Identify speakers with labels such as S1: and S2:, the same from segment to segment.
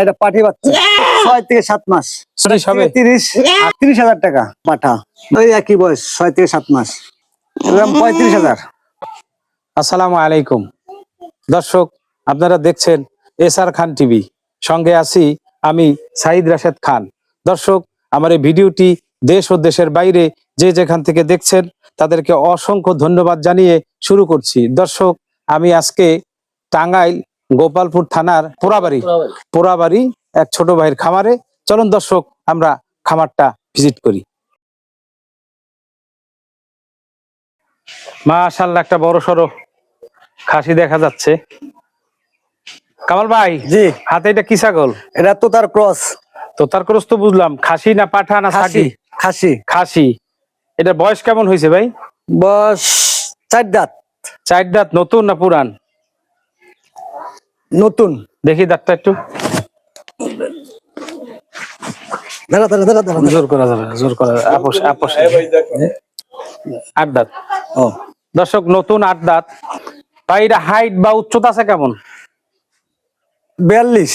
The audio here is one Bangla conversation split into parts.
S1: এটা পাঠি বাচ্চা 6 থেকে 7 মাস। 30,000 টাকা পাঠা। ওই একই বয়স 6 থেকে 7 মাস। এরকম 35,000।
S2: আসসালামু আলাইকুম দর্শক, আপনারা দেখছেন এসআর খান টিভি। সঙ্গে আছি আমি সাইদ রাশেদ খান। দর্শক, আমার এই ভিডিওটি দেশ ও দেশের বাইরে যে যেখান থেকে দেখছেন তাদেরকে অসংখ্য ধন্যবাদ জানিয়ে শুরু করছি। দর্শক, আমি আজকে টাঙ্গাইল গোপালপুর থানার পোড়াবাড়ি এক ছোট ভাইয়ের খামারে। চলুন দর্শক, আমরা খামারটা ভিজিট করি। মাশাআল্লাহ, একটা বড় সড়ো খাসি দেখা যাচ্ছে। কামাল ভাই,
S1: জি,
S2: হাতে এটা কি ছাগল?
S1: এটা তোতার ক্রস।
S2: তোতার ক্রস তো বুঝলাম, খাসি না পাঠা না ছাগি?
S1: খাসি।
S2: খাসি। এটা বয়স কেমন হয়েছে ভাই?
S1: বয়স 4 দাঁত।
S2: 4 দাঁত। নতুন না পুরান?
S1: নতুন।
S2: দেখি দাঁতটা একটু। জোর করা যাবে, জোর করা যাবে। আপোষ 8 দাঁত।
S1: ও
S2: দর্শক, নতুন 8 দাঁত। ভাই, এটা হাইট বা উচ্চতা আছে কেমন?
S1: 42।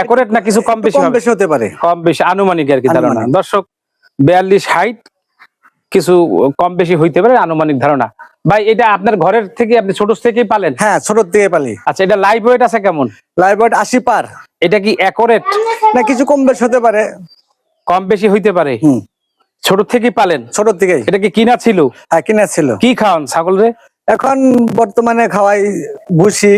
S2: একুরেট না কিছু কম বেশি?
S1: কম বেশি হতে পারে।
S2: কম বেশি আনুমানিক আর কি ধারণা। দর্শক, 42 হাইট, কিছু কম বেশি হইতে পারে, আনুমানিক ধারণা। ভাই, এটা আপনার ঘরের থেকে আপনি ছোট থেকেই পালেন?
S1: হ্যাঁ, ছোট থেকে পালি।
S2: আচ্ছা, এটা লাইভ ওয়েট আছে কেমন?
S1: লাইভ ওয়েট 80 পার।
S2: এটা কি একুরেট
S1: না কিছু কম বেশি হতে পারে?
S2: কম বেশি হইতে পারে। ছোট থেকেই পালেন?
S1: ছোট থেকেই।
S2: এটা কি কিনা ছিল?
S1: হ্যাঁ, কিনা ছিল।
S2: কি খাওয়ান ছাগল রে?
S1: এখন বর্তমানে খাওয়াই ভুসি,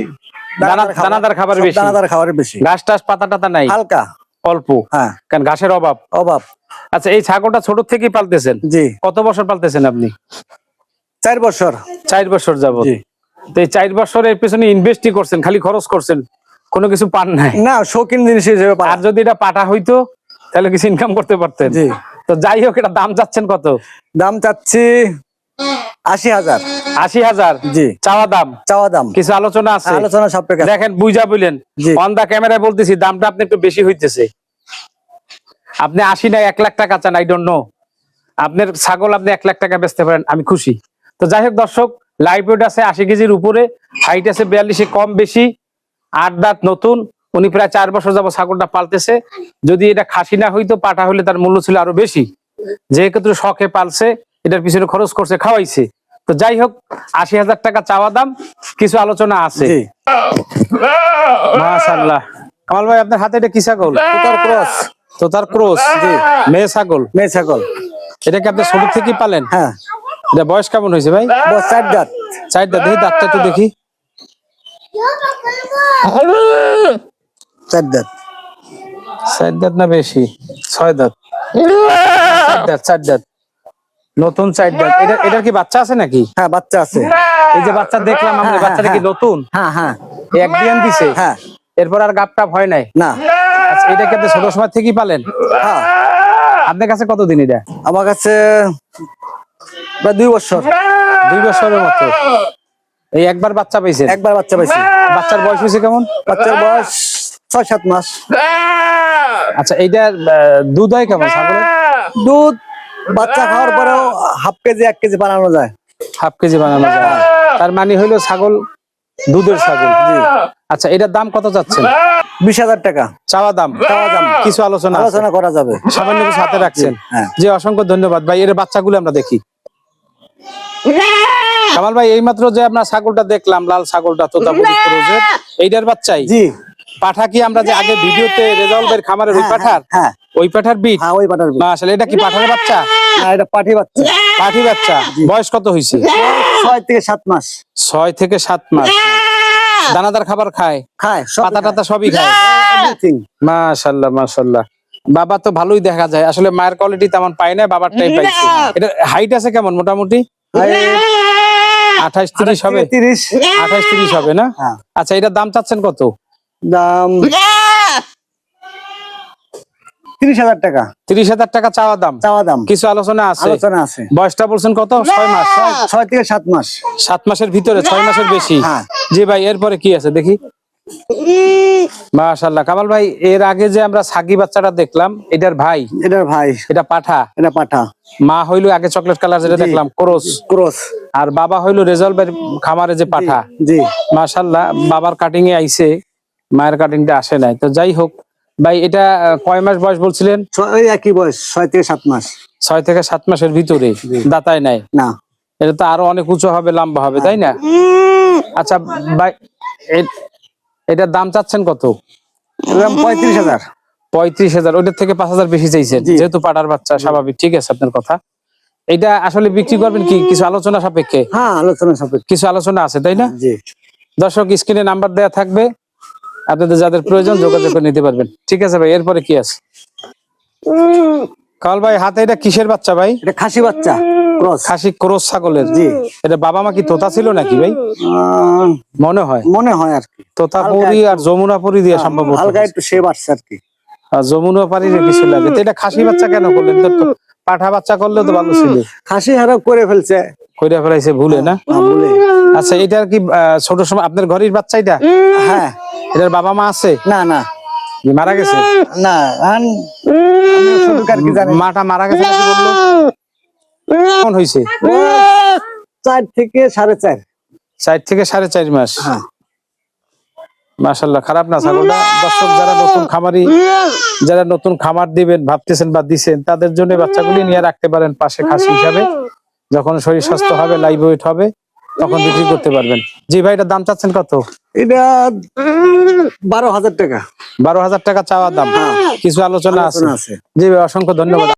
S2: দানাদার খাবার বেশি।
S1: দানাদার খাবার বেশি।
S2: ঘাস টাস পাতা টাতা নাই?
S1: হালকা
S2: অল্প।
S1: হ্যাঁ,
S2: কারণ ঘাসের অভাব। আচ্ছা, এই ছাগলটা ছোট থেকেই পালতেছেন?
S1: জি।
S2: কত বছর পালতেছেন আপনি?
S1: 4 বছর।
S2: 4 বছর যাবত। তো এই 4 বছরের পেছনে ইনভেস্টই করছেন, খালি খরচ করছেন, কোনো কিছু পান নাই?
S1: না, শৌখিন জিনিস হিসেবে।
S2: আর যদি এটা পাঠা হইতো তাহলে কিছু ইনকাম করতে পারতেন।
S1: জি।
S2: তো যাই হোক, এটা দাম যাচ্ছেন কত?
S1: দাম চাচ্ছি 80,000।
S2: 80,000?
S1: জি।
S2: চাওয়া দাম? কিছু আলোচনা আছে?
S1: আলোচনা সাপেক্ষে।
S2: দেখেন, বুঝা বললেন, অন দা ক্যামেরায় বলতেছি, দামটা আপনি একটু বেশি হইতেছে। আপনি 80 না 1 লাখ টাকা চান, আই ডোন্ট নো। আপনার ছাগল আপনি 1 লাখ টাকা বেচতে পারেন, আমি খুশি। তো যাই হোক দর্শক, লাইভ ওয়েট আছে 80 কেজির উপরে, হাইট আছে 42, কম বেশি, 8 দাঁত, নতুন। উনি প্রায় 4 বছর যাবত ছাগলটা পালতেছে। যদি এটা খাসি না হইতো, পাঠা হইলে তার মূল্য ছিল আরো বেশি। যেহেতু শখে পালছে, এটার পিছনে খরচ করছে, খাওয়াইছে। তো যাই হোক, 80,000 টাকা চাওয়া দাম, কিছু আলোচনা আছে। মাশাআল্লাহ। কামাল ভাই, আপনার হাতে এটা কি ছাগল? তোতার ক্রস। মেয়ে ছাগল?
S1: মেয়ে ছাগল।
S2: এটা কি আপনি ছোট থেকেই পালেন?
S1: হ্যাঁ।
S2: এটা বয়স কেমন হয়েছে ভাই?
S1: 4 দাঁত।
S2: 4 দাঁত। দেখি দাঁতটা একটু দেখি।
S1: 4 দাঁত।
S2: 4 দাঁত না বেশি? 6 দাঁত। 4 দাঁত। নতুন 4 দাঁত। এটার কি বাচ্চা আছে নাকি?
S1: হ্যাঁ, বাচ্চা আছে।
S2: এই যে বাচ্চা দেখলাম আমরা, বাচ্চাটা কি নতুন?
S1: হ্যাঁ হ্যাঁ।
S2: এক বিয়ান দিছে?
S1: হ্যাঁ।
S2: এরপর আর গাপ টাপ হয় নাই?
S1: না।
S2: আচ্ছা, এটা কি আপনি ছোট সময় থেকেই পালেন?
S1: হ্যাঁ।
S2: আপনার কাছে কতদিন এটা?
S1: আমার কাছে প্রায় 2 বছর।
S2: 2 বছরের মতো। এই একবার বাচ্চা পাইছেন?
S1: একবার বাচ্চা পাইছি।
S2: বাচ্চার বয়স হয়েছে কেমন?
S1: বাচ্চার বয়স 6-7 মাস।
S2: আচ্ছা, এইটার দুধ হয় কেমন ছাগলের?
S1: দুধ বাচ্চা খাওয়ার পরেও হাফ কেজি 1 কেজি বানানো যায়।
S2: হাফ কেজি বানানো যায়। তার মানে হইলো ছাগল দুধের ছাগল। আচ্ছা, এটার দাম কত যাচ্ছেন?
S1: 20,000 টাকা
S2: চাওয়া দাম। কিছু আলোচনা
S1: করা যাবে।
S2: সামান্য কিছু হাতে রাখছেন। জি, অসংখ্য ধন্যবাদ ভাই। এর বাচ্চাগুলো আমরা দেখি। কামাল ভাই, এইমাত্র যে আমরা ছাগলটা দেখলাম, লাল ছাগলটা তোতাপুরি ক্রসের, এইটার বাচ্চাই?
S1: জি।
S2: পাঠা কি আমরা যে আগে ভিডিওতে রেজাউলের খামারের ওই পাঠার?
S1: হ্যাঁ।
S2: ওই পাঠার বিট?
S1: হ্যাঁ, ওই পাঠার বিট।
S2: মাশাআল্লাহ। এটা কি পাঠার বাচ্চা?
S1: না, এটা পাঠি বাচ্চা।
S2: পাঠি বাচ্চা। বয়স কত হইছে?
S1: 6 থেকে 7 মাস।
S2: 6 থেকে 7 মাস। দানাদার খাবার খায়? পাতা টাতা সবই খায়? মাশাআল্লাহ মাশাআল্লাহ। বাবা তো ভালোই দেখা যায়। আসলে মায়ের কোয়ালিটি তেমন পাই না, বাবারটাই পাইছি। এটা হাইট আছে কেমন মোটামুটি? 28-30 হবে? 28-30 হবে না? আচ্ছা, এটার দাম চাচ্ছেন কত?
S1: দাম 30,000 টাকা।
S2: 30,000 টাকা চাওয়া দাম। কিছু আলোচনা আছে? বয়সটা বলছেন কত? 6 মাস।
S1: 6 থেকে 7 মাস।
S2: 7 মাসের ভিতরে, 6 মাসের বেশি। জি ভাই, এরপরে কি আছে দেখি। মাশাআল্লাহ। কামাল ভাই, এর আগে যে আমরা ছাগি বাচ্চাটা দেখলাম, এটার ভাই? এটা পাঠা। মা হইলো আগে চকলেট কালার যেটা দেখলাম, ক্রস। আর বাবা হইলো রেজাল্টের খামারে যে পাঠা। জি। মাশাআল্লাহ, বাবার কাটিং এ আইছে। মায়ের কাটিংটা আসে নাই। তো যাই হোক ভাই, এটা কয় মাস বয়স বলছিলেন?
S1: ওই একই বয়স, 6 থেকে 7 মাস।
S2: 6 থেকে 7 মাসের ভিতরে, দাতায় নাই।
S1: না।
S2: এটা তো আরো অনেক উঁচু হবে, লম্বা হবে, তাই না? আচ্ছা ভাই, এটার দাম চাচ্ছেন কত?
S1: এরকম 35,000।
S2: 35,000। ওইটার থেকে 5,000 বেশি চাইছেন,
S1: জি।
S2: যেহেতু পাটার বাচ্চা, স্বাভাবিক। ঠিক আছে আপনার কথা। এটা আসলে বিক্রি করবেন কি কিছু আলোচনা সাপেক্ষে?
S1: হ্যাঁ, আলোচনা সাপেক্ষে।
S2: কিছু আলোচনা আছে, তাই না?
S1: জি।
S2: দর্শক, স্ক্রিনে নাম্বার দেয়া থাকবে, আপনাদের যাদের প্রয়োজন যোগাযোগ করে নিতে পারবেন। ঠিক আছে ভাই, এরপরে কি আছে? কাল ভাই, হাতে এটা কিসের বাচ্চা ভাই?
S1: এটা খাসি বাচ্চা, ক্রস।
S2: খাসি ক্রস ছাগলের।
S1: জি।
S2: এটা বাবা মা কি তোতা ছিল নাকি ভাই? মনে হয়
S1: আর কি
S2: তোতাপুরি আর যমুনাপুরি দিয়ে সম্ভবত।
S1: হালকা একটু শেপ আসছে আর কি।
S2: আর যমুনাপাড়ির কিছু লাগে। তো এটা খাসি বাচ্চা কেন করলেন? তো পাঠা বাচ্চা করলে তো ভালো ছিল।
S1: খাসি হারাপ করে ফেলছে।
S2: কইরা ফেলাইছে ভুলে, না?
S1: ভুলে।
S2: আচ্ছা, এটার কি ছোট সময় আপনার ঘরের বাচ্চা এটা?
S1: হ্যাঁ।
S2: এটার বাবা মা আছে?
S1: না না,
S2: মারা গেছে?
S1: না, আমি শুধু আর কি জানি।
S2: মাটা মারা গেছে নাকি বললো? কেমন হয়েছে?
S1: 4 থেকে 4.5।
S2: 4 থেকে 4.5 মাস।
S1: হ্যাঁ।
S2: মাশাআল্লাহ, খারাপ না ছাগলটা। দর্শক, যারা নতুন খামারি, যারা নতুন খামার দিবেন ভাবতেছেন বা দিছেন, তাদের জন্য বাচ্চাগুলি নিয়ে রাখতে পারেন পাশে খাসি হিসাবে। যখন শরীর স্বাস্থ্য হবে, লাইভ ওয়েট হবে, তখন বিক্রি করতে পারবেন। জি ভাই, এটার দাম চাচ্ছেন কত?
S1: এটা 12,000 টাকা।
S2: 12,000 টাকা চাওয়া দাম। কিছু আলোচনা আছে। জি ভাই, অসংখ্য ধন্যবাদ।